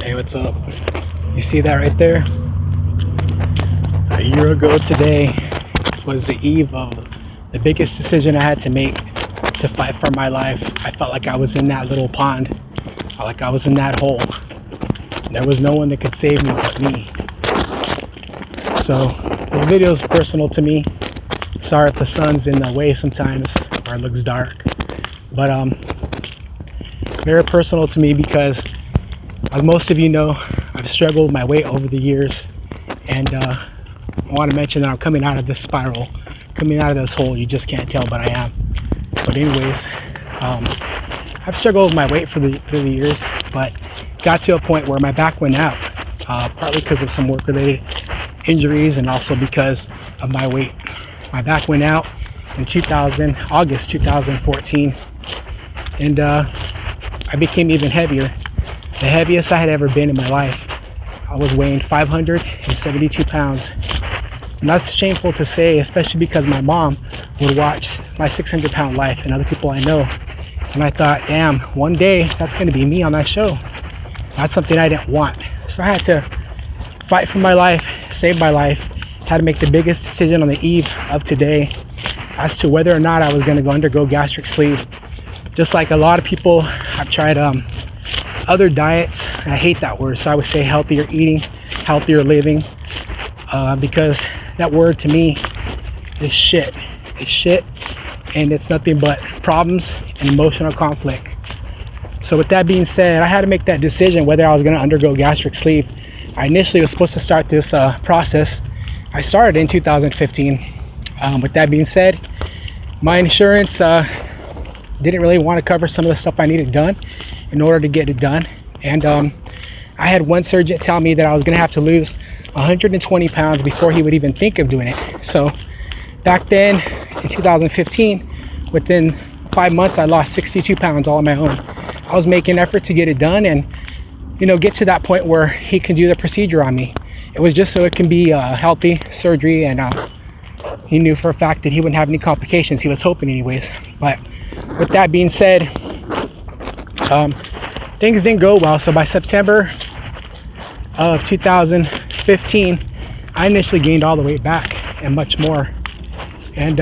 Hey, what's up? You see that right there? A year ago today was the eve of the biggest decision I had to make to fight for my life. I felt like I was in that little pond. I felt like I was in that hole. There was no one that could save me but me. So this video is personal to me. Sorry if the sun's in the way sometimes or it looks dark. But very personal to me because, as most of you know, I've struggled with my weight over the years, and I want to mention that I'm coming out of this spiral, coming out of this hole. You just can't tell, but I am. But anyways, I've struggled with my weight for the years, but got to a point where my back went out, partly because of some work-related injuries and also because of my weight. My back went out in August 2014, and I became even heavier. The heaviest I had ever been in my life. I was weighing 572 pounds. And that's shameful to say, especially because my mom would watch my 600-pound life and other people I know. And I thought, damn, one day that's going to be me on that show. That's something I didn't want. So I had to fight for my life, save my life. Had to make the biggest decision on the eve of today as to whether or not I was going to go undergo gastric sleeve. Just like a lot of people, I've tried other diets, and I hate that word, so I would say healthier eating, healthier living, because that word to me is shit. It's shit, and it's nothing but problems and emotional conflict. So with that being said, I had to make that decision whether I was going to undergo gastric sleeve. I initially was supposed to start this process. I started in 2015. With that being said, my insurance didn't really want to cover some of the stuff I needed done in order to get it done. And I had one surgeon tell me that I was going to have to lose 120 pounds before he would even think of doing it. So back then in 2015, within 5 months, I lost 62 pounds all on my own. I was making an effort to get it done and, you know, get to that point where he can do the procedure on me. It was just so it can be a healthy surgery, and he knew for a fact that he wouldn't have any complications. He was hoping anyways. But with that being said, things didn't go well. So by September of 2015, I initially gained all the weight back and much more. And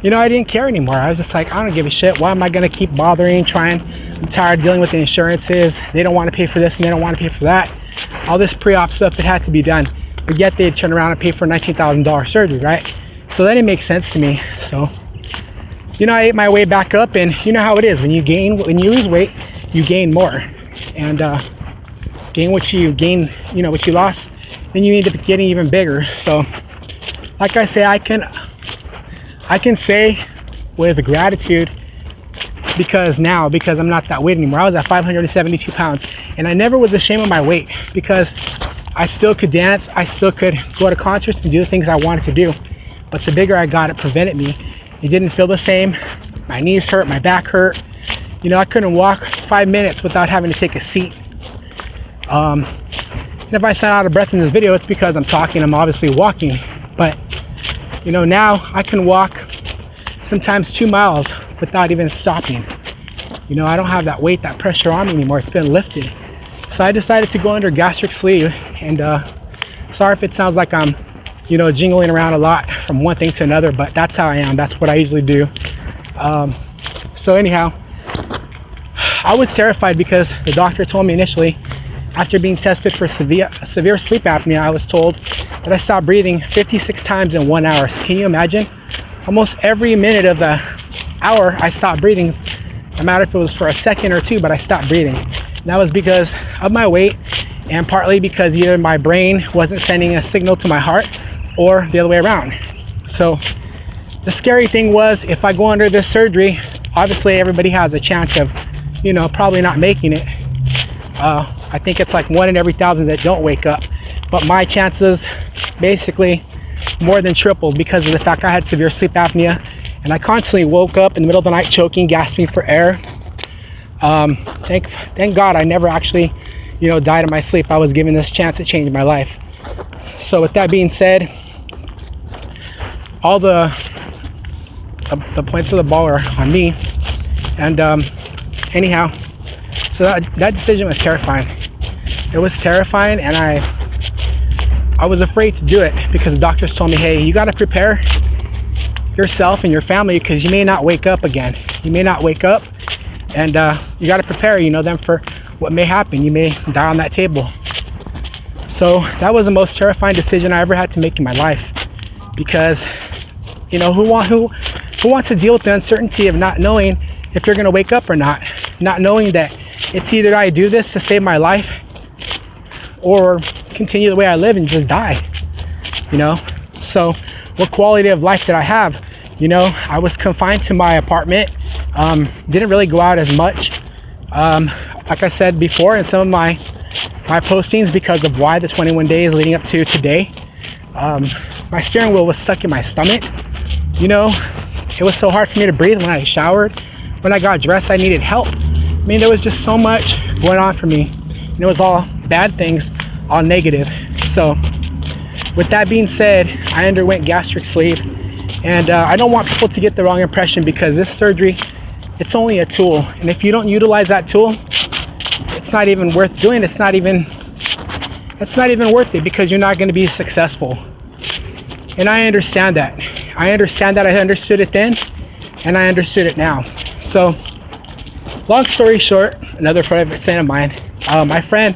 you know, I didn't care anymore. I was just like, I don't give a shit. Why am I gonna keep bothering, trying? I'm tired of dealing with the insurances. They don't want to pay for this and they don't want to pay for that. All this pre-op stuff that had to be done, but yet they'd turn around and pay for $19,000 surgery, right? So that didn't make sense to me. So, you know, I ate my way back up, and you know how it is. When you lose weight, you gain more. And gain what you lost, then you end up getting even bigger. So, like I say, I can say with gratitude because I'm not that weight anymore. I was at 572 pounds, and I never was ashamed of my weight because I still could dance, I still could go to concerts and do the things I wanted to do. But the bigger I got, it prevented me. It didn't feel the same. My knees hurt, my back hurt. You know, I couldn't walk 5 minutes without having to take a seat. And if I sound out of breath in this video, it's because I'm talking, I'm obviously walking. But, you know, now I can walk sometimes 2 miles without even stopping. You know, I don't have that weight, that pressure on me anymore. It's been lifted. So I decided to go under gastric sleeve, and sorry if it sounds like I'm, you know, jingling around a lot from one thing to another, but that's how I am. That's what I usually do. So anyhow, I was terrified because the doctor told me initially, after being tested for severe sleep apnea, I was told that I stopped breathing 56 times in 1 hour. So can you imagine? Almost every minute of the hour, I stopped breathing. No matter if it was for a second or two, but I stopped breathing. And that was because of my weight, and partly because either my brain wasn't sending a signal to my heart or the other way around. So the scary thing was, if I go under this surgery, obviously everybody has a chance of, you know, probably not making it. I think it's like 1 in every 1,000 that don't wake up. But my chances basically more than tripled because of the fact I had severe sleep apnea, and I constantly woke up in the middle of the night choking, gasping for air. Thank God I never actually, you know, died in my sleep. I was given this chance to change my life. So with that being said, all the points of the ball are on me. And anyhow, So that decision was terrifying. It was terrifying, and I was afraid to do it because the doctors told me, hey, you got to prepare yourself and your family because you may not wake up again. You may not wake up, and you got to prepare, them for what may happen. You may die on that table. So that was the most terrifying decision I ever had to make in my life, because who wants to deal with the uncertainty of not knowing if you're going to wake up or not knowing that it's either I do this to save my life or continue the way I live and just die. So what quality of life did I have? I was confined to my apartment, didn't really go out as much, like I said before in some of my postings, because of why the 21 days leading up to today. My steering wheel was stuck in my stomach. It was so hard for me to breathe when I showered. When I got dressed, I needed help. There was just so much going on for me, and it was all bad things, all negative. So with that being said, I underwent gastric sleeve, and I don't want people to get the wrong impression, because this surgery, it's only a tool, and if you don't utilize that tool, it's not even worth doing. It's not even worth it, because you're not going to be successful. And I understand that. I understood it then, and I understood it now. So long story short, another favorite friend of mine, my friend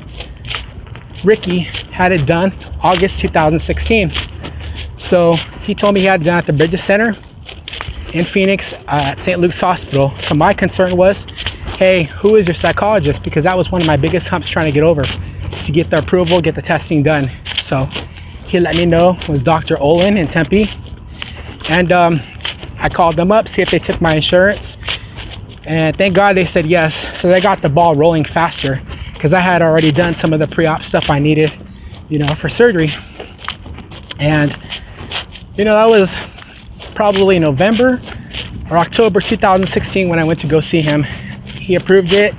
Ricky, had it done August 2016. So he told me he had it done at the Bridges Center in Phoenix at St. Luke's Hospital. So my concern was, hey, who is your psychologist? Because that was one of my biggest humps trying to get over, to get the approval, get the testing done. So he let me know it was Dr. Olin in Tempe. And I called them up, see if they took my insurance. And thank God they said yes. So they got the ball rolling faster, because I had already done some of the pre-op stuff I needed, for surgery. And, that was probably November or October 2016 when I went to go see him. He approved it,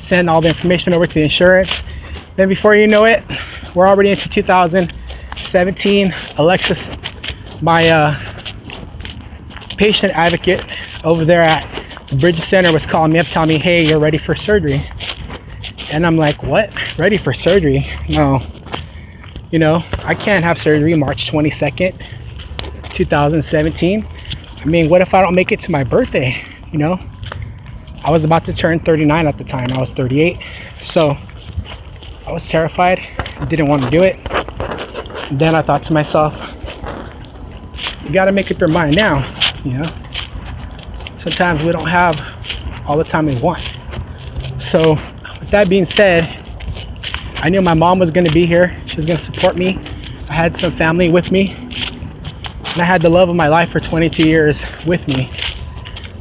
sent all the information over to the insurance. Then before you know it, we're already into 2017. Alexis, my patient advocate over there at the Bridges Center, was calling me up, telling me, hey, you're ready for surgery. And I'm like, what? Ready for surgery? No. I can't have surgery March 22nd, 2017. What if I don't make it to my birthday? I was about to turn 39 at the time. I was 38. So I was terrified. I didn't want to do it. And then I thought to myself, you got to make up your mind now. Sometimes we don't have all the time we want. So with that being said, I knew my mom was going to be here. She was going to support me. I had some family with me, and I had the love of my life for 22 years with me.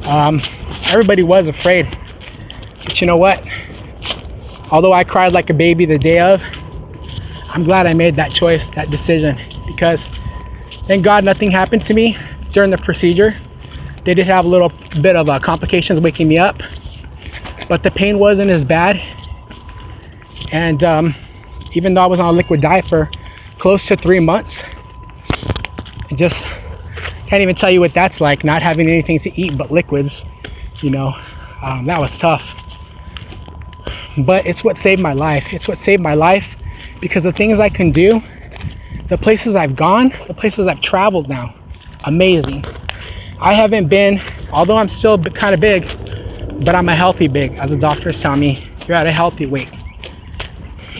Everybody was afraid, but you know what? Although I cried like a baby the day of, I'm glad I made that choice, that decision, because thank God nothing happened to me during the procedure. They did have a little bit of complications waking me up, but the pain wasn't as bad. And even though I was on a liquid diet for close to 3 months, I just can't even tell you what that's like, not having anything to eat but liquids. That was tough. But it's what saved my life. It's what saved my life, because the things I can do, the places I've gone, the places I've traveled now, amazing. I haven't been, although I'm still kind of big, but I'm a healthy big, as the doctors tell me, you're at a healthy weight.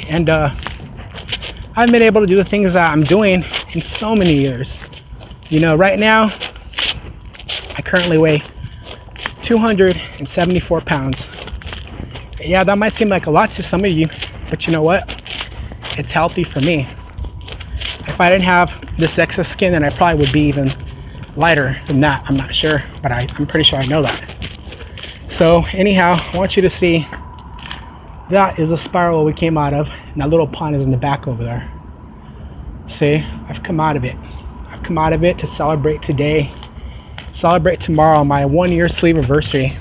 And I've been able to do the things that I'm doing in so many years. Right now, I currently weigh 274 pounds. Yeah, that might seem like a lot to some of you, but you know what? It's healthy for me. If I didn't have this excess skin, then I probably would be even lighter than that. I'm not sure, but I'm pretty sure I know that. So anyhow, I want you to see, that is a spiral we came out of, and that little pond is in the back over there. See, I've come out of it. I've come out of it to celebrate today, celebrate tomorrow, my 1-year SLEEVIVERSARY.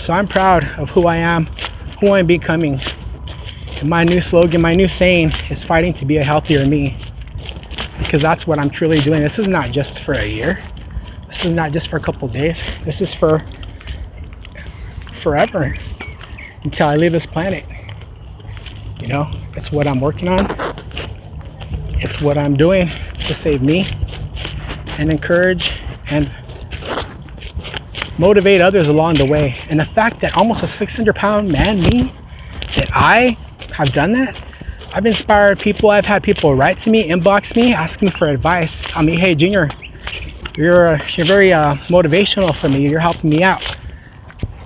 So I'm proud of who I am, who I'm becoming. And my new slogan, my new saying is fighting to be a healthier me. Because that's what I'm truly doing. This is not just for a year. This is not just for a couple days. This is for forever. until I leave this planet. You know, it's what I'm working on. It's what I'm doing to save me and encourage and motivate others along the way. And the fact that almost a 600-pound man, me, that I have done that, I've inspired people. I've had people write to me, inbox me, ask me for advice. I mean, hey, Junior, you're very motivational for me. You're helping me out.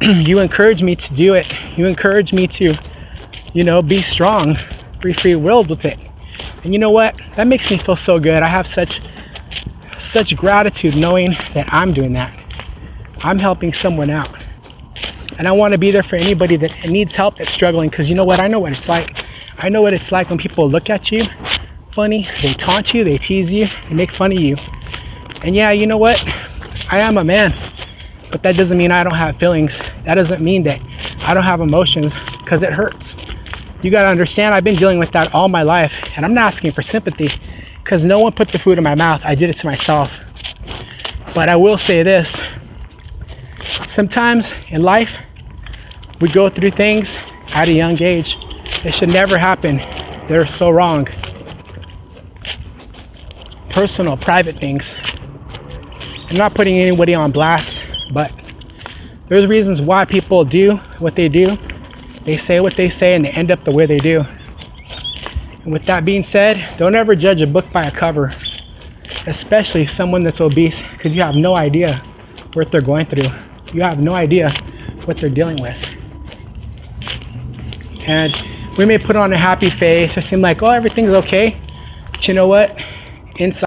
You encourage me to do it. You encourage me to, you know, be strong, be free-willed with it. And you know what? That makes me feel so good. I have such gratitude knowing that I'm doing that. I'm helping someone out. And I want to be there for anybody that needs help, that's struggling, because you know what? I know what it's like. I know what it's like when people look at you funny, they taunt you, they tease you, they make fun of you. And yeah, you know what? I am a man, but that doesn't mean I don't have feelings. That doesn't mean that I don't have emotions, because it hurts. You got to understand, I've been dealing with that all my life, and I'm not asking for sympathy, because no one put the food in my mouth. I did it to myself. But I will say this. Sometimes in life, we go through things at a young age. It should never happen. They're so wrong. Personal, private things. I'm not putting anybody on blast, but there's reasons why people do what they do. They say what they say, and they end up the way they do. And with that being said, don't ever judge a book by a cover, especially someone that's obese, because you have no idea what they're going through. You have no idea what they're dealing with. And we may put on a happy face or seem like, oh, everything's okay. But you know what? Inside